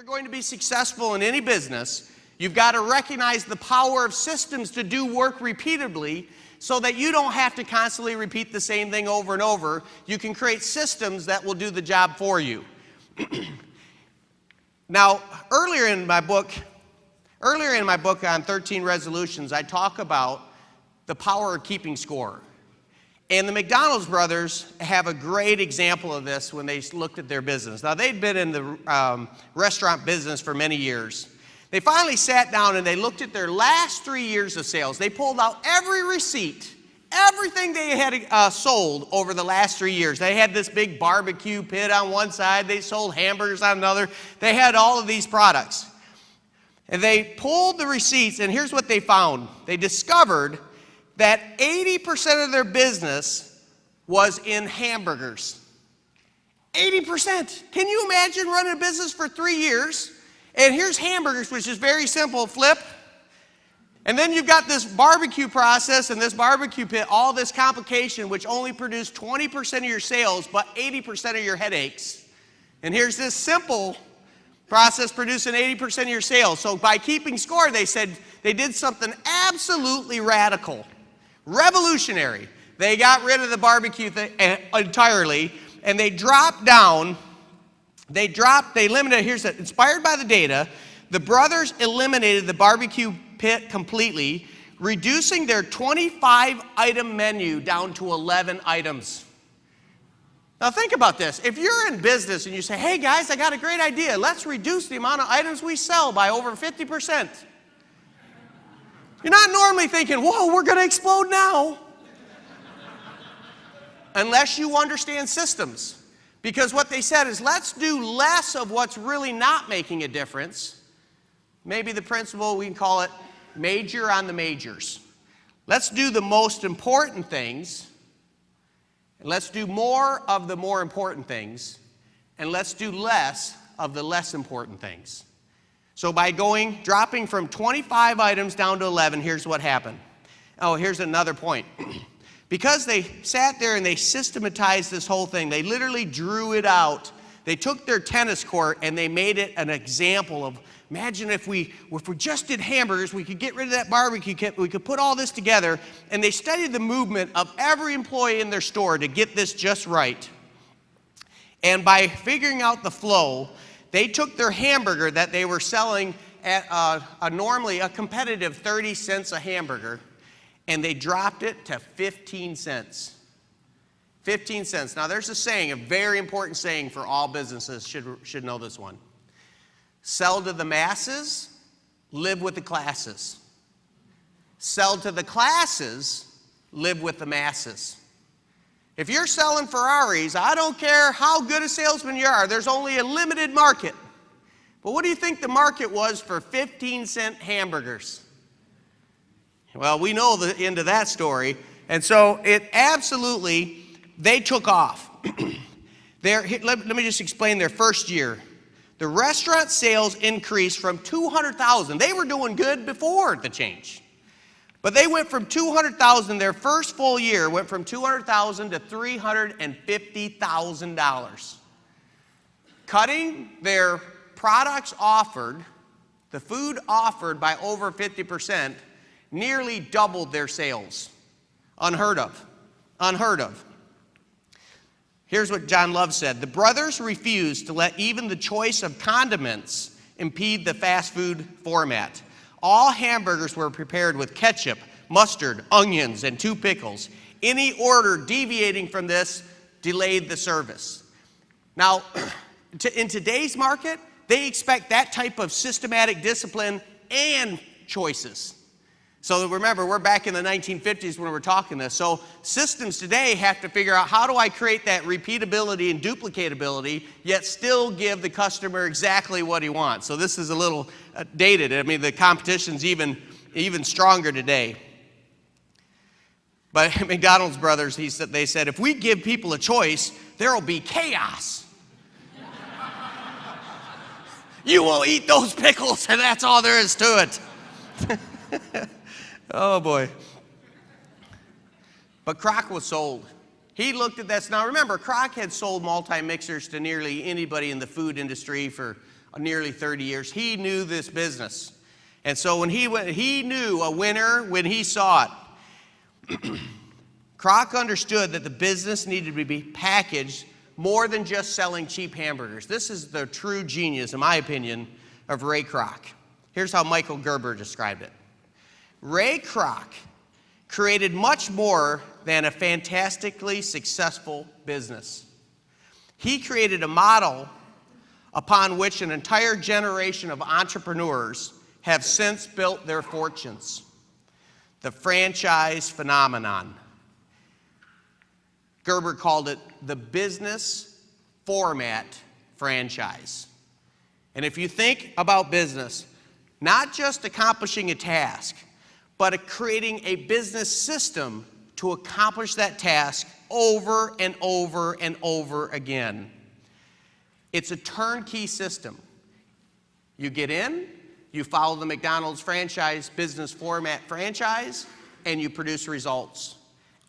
you're going to be successful in any business, you've got to recognize the power of systems to do work repeatedly so that you don't have to constantly repeat the same thing over and over. You can create systems that will do the job for you. Now, earlier in my book on 13 resolutions, I talk about the power of keeping score. And the McDonald's brothers have a great example of this when they looked at their business. Now, they'd been in the restaurant business for many years. They finally sat down and they looked at their last 3 years of sales. They pulled out every receipt, everything they had sold over the last 3 years. They had this big barbecue pit on one side. They sold hamburgers on another. They had all of these products. And they pulled the receipts, and here's what they found. They discovered that 80% of their business was in hamburgers. 80%. Can you imagine running a business for 3 years? And here's hamburgers, which is very simple, flip. And then you've got this barbecue process and this barbecue pit, all this complication, which only produced 20% of your sales, but 80% of your headaches. And here's this simple process producing 80% of your sales. So by keeping score, they said they did something absolutely radical. Revolutionary. They got rid of the barbecue thing entirely, and they dropped down, they eliminated, inspired by the data, the brothers eliminated the barbecue pit completely, reducing their 25-item menu down to 11 items. Now think about this. If you're in business and you say, hey guys, I got a great idea. Let's reduce the amount of items we sell by over 50%. You're not normally thinking, whoa, we're going to explode now. Unless you understand systems. Because what they said is, let's do less of what's really not making a difference. Maybe the principle, we can call it major on the majors. Let's do the most important things. And let's do more of the more important things. And let's do less of the less important things. So by dropping from 25 items down to 11, here's what happened. Oh, here's another point. Because they sat there and they systematized this whole thing, they literally drew it out. They took their tennis court and they made it an example of, imagine if we just did hamburgers, we could get rid of that barbecue kit, we could put all this together. And they studied the movement of every employee in their store to get this just right. And by figuring out the flow, they took their hamburger that they were selling at normally a competitive 30 cents a hamburger, and they dropped it to 15 cents. 15 cents. Now there's a saying, a very important saying for all businesses, should know this one. Sell to the masses, live with the classes. Sell to the classes, live with the masses. If you're selling Ferraris, I don't care how good a salesman you are, there's only a limited market. But what do you think the market was for 15-cent hamburgers? Well, we know the end of that story. And so they took off. Let me just explain their first year. The restaurant sales increased from 200,000. They were doing good before the change. But they went from 200,000, their first full year went from 200,000 to $350,000. Cutting their products offered, the food offered by over 50%, nearly doubled their sales. Unheard of. Unheard of. Here's what John Love said. The brothers refused to let even the choice of condiments impede the fast food format. All hamburgers were prepared with ketchup, mustard, onions, and 2 pickles. Any order deviating from this delayed the service. Now, in today's market, they expect that type of systematic discipline and choices. So remember, we're back in the 1950s when we're talking this. So systems today have to figure out, how do I create that repeatability and duplicatability, yet still give the customer exactly what he wants? So this is a little dated. I mean, the competition's even stronger today. But McDonald's brothers, they said, if we give people a choice, there will be chaos. You will eat those pickles, and that's all there is to it. Oh, boy. But Kroc was sold. He looked at this. Now, remember, Kroc had sold multi-mixers to nearly anybody in the food industry for nearly 30 years. He knew this business. And so when he knew a winner when he saw it. Kroc understood that the business needed to be packaged more than just selling cheap hamburgers. This is the true genius, in my opinion, of Ray Kroc. Here's how Michael Gerber described it. Ray Kroc created much more than a fantastically successful business. He created a model upon which an entire generation of entrepreneurs have since built their fortunes. The franchise phenomenon. Gerber called it the business format franchise. And if you think about business, not just accomplishing a task, but creating a business system to accomplish that task over and over and over again. It's a turnkey system. You get in, you follow the McDonald's franchise business format franchise, and you produce results.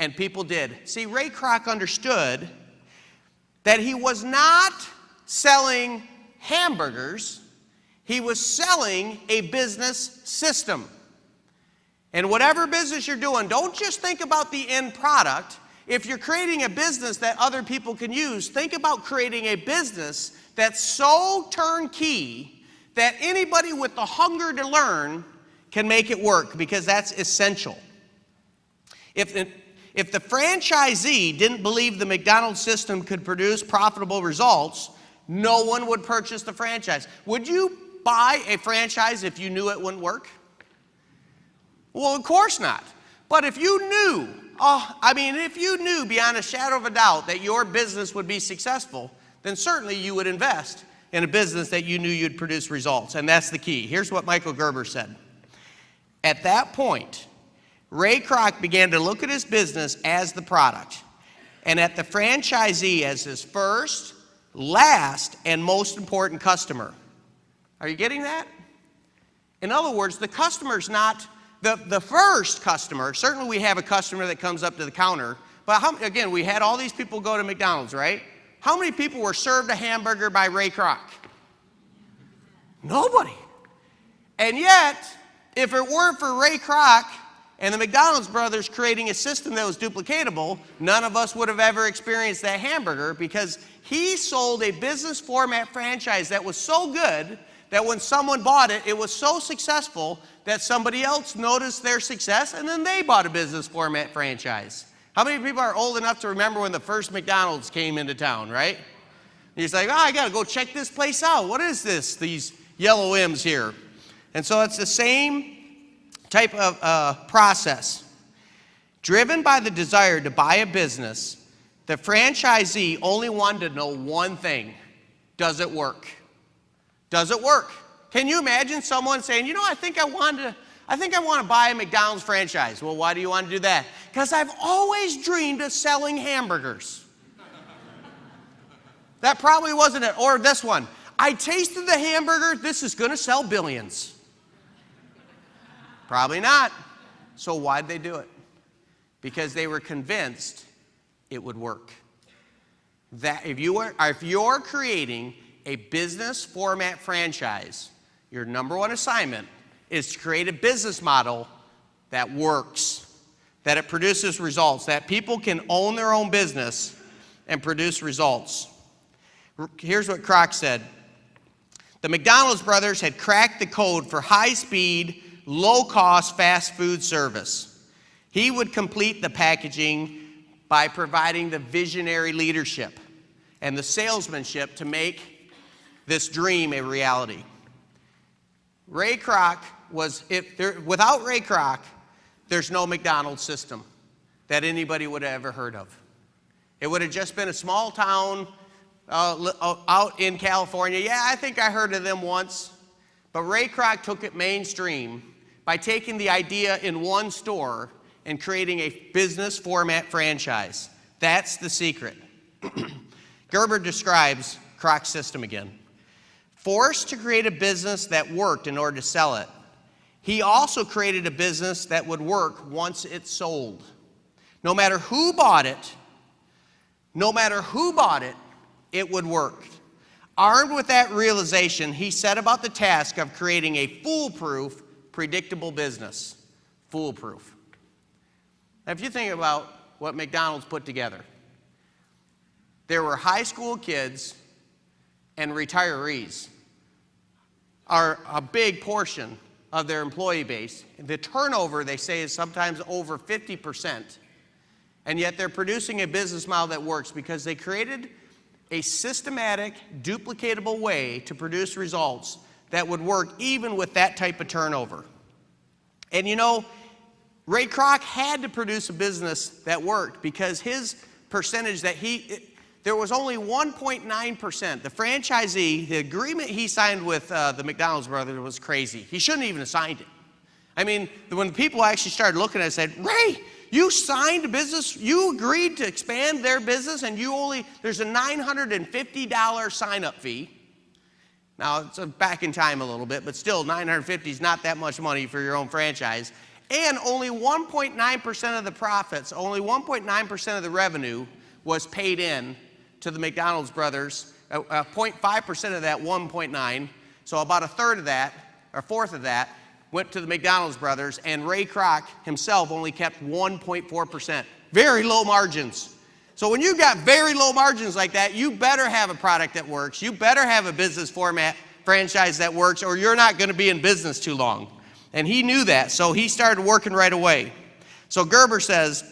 And people did. See, Ray Kroc understood that he was not selling hamburgers, he was selling a business system. And whatever business you're doing, don't just think about the end product. If you're creating a business that other people can use, think about creating a business that's so turnkey that anybody with the hunger to learn can make it work, because that's essential. If the franchisee didn't believe the McDonald's system could produce profitable results, no one would purchase the franchise. Would you buy a franchise if you knew it wouldn't work? Well, of course not. But if you knew, if you knew beyond a shadow of a doubt that your business would be successful, then certainly you would invest in a business that you knew you'd produce results. And that's the key. Here's what Michael Gerber said. At that point, Ray Kroc began to look at his business as the product, and at the franchisee as his first, last, and most important customer. Are you getting that? In other words, the customer's not the first customer. Certainly we have a customer that comes up to the counter, but again, we had all these people go to McDonald's, right? How many people were served a hamburger by Ray Kroc? Nobody. And yet, if it weren't for Ray Kroc and the McDonald's brothers creating a system that was duplicatable, none of us would have ever experienced that hamburger, because he sold a business format franchise that was so good that when someone bought it, it was so successful that somebody else noticed their success, and then they bought a business format franchise. How many people are old enough to remember when the first McDonald's came into town, right? He's like, I got to go check this place out. What is this, these yellow M's here? And so it's the same type of process. Driven by the desire to buy a business, the franchisee only wanted to know one thing. Does it work? Does it work? Can you imagine someone saying, I think I want to buy a McDonald's franchise. Well, why do you want to do that? Because I've always dreamed of selling hamburgers. That probably wasn't it. Or this one. I tasted the hamburger. This is going to sell billions. Probably not. So why'd they do it? Because they were convinced it would work. That if you're creating a business format franchise, your number one assignment is to create a business model that works, that it produces results, that people can own their own business and produce results. Here's what Kroc said. The McDonald's brothers had cracked the code for high-speed, low-cost fast food service. He would complete the packaging by providing the visionary leadership and the salesmanship to make this dream a reality. Ray Kroc without Ray Kroc, there's no McDonald's system that anybody would have ever heard of. It would have just been a small town out in California. Yeah, I think I heard of them once. But Ray Kroc took it mainstream by taking the idea in one store and creating a business format franchise. That's the secret. Gerber describes Kroc's system again. Forced to create a business that worked in order to sell it, he also created a business that would work once it sold. No matter who bought it, it would work. Armed with that realization, he set about the task of creating a foolproof, predictable business. Foolproof. Now, if you think about what McDonald's put together, there were high school kids and retirees are a big portion of their employee base. The turnover, they say, is sometimes over 50%. And yet they're producing a business model that works because they created a systematic, duplicatable way to produce results that would work even with that type of turnover. And you know, Ray Kroc had to produce a business that worked because his percentage there was only 1.9%. The franchisee, the agreement he signed with the McDonald's brothers was crazy. He shouldn't even have signed it. I mean, when people actually started looking at it, said, Ray, you signed a business, you agreed to expand their business, and there's a $950 sign-up fee. Now, it's back in time a little bit, but still, $950 is not that much money for your own franchise. And only 1.9% of the profits, only 1.9% of the revenue was paid in to the McDonald's brothers. 0.5% of that 1.9, so about a third of that, or a fourth of that, went to the McDonald's brothers, and Ray Kroc himself only kept 1.4%. Very low margins. So when you've got very low margins like that, you better have a product that works. You better have a business format franchise that works, or you're not going to be in business too long. And he knew that, so he started working right away. So Gerber says,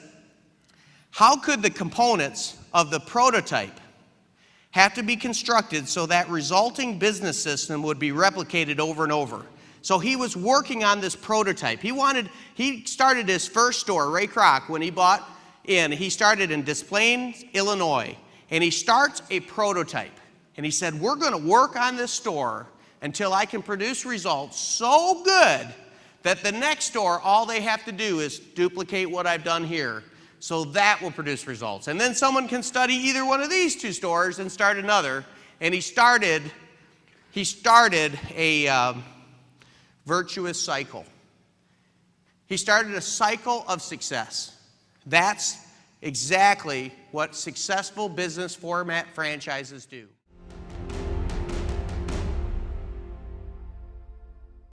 how could the components of the prototype have to be constructed so that resulting business system would be replicated over and over? So he was working on this prototype. He started his first store, Ray Kroc, when he bought in. He started in Des Plaines, Illinois, and he starts a prototype. And he said, we're going to work on this store until I can produce results so good that the next store, all they have to do is duplicate what I've done here. So that will produce results. And then someone can study either one of these two stores and start another. And he started a virtuous cycle. He started a cycle of success. That's exactly what successful business format franchises do.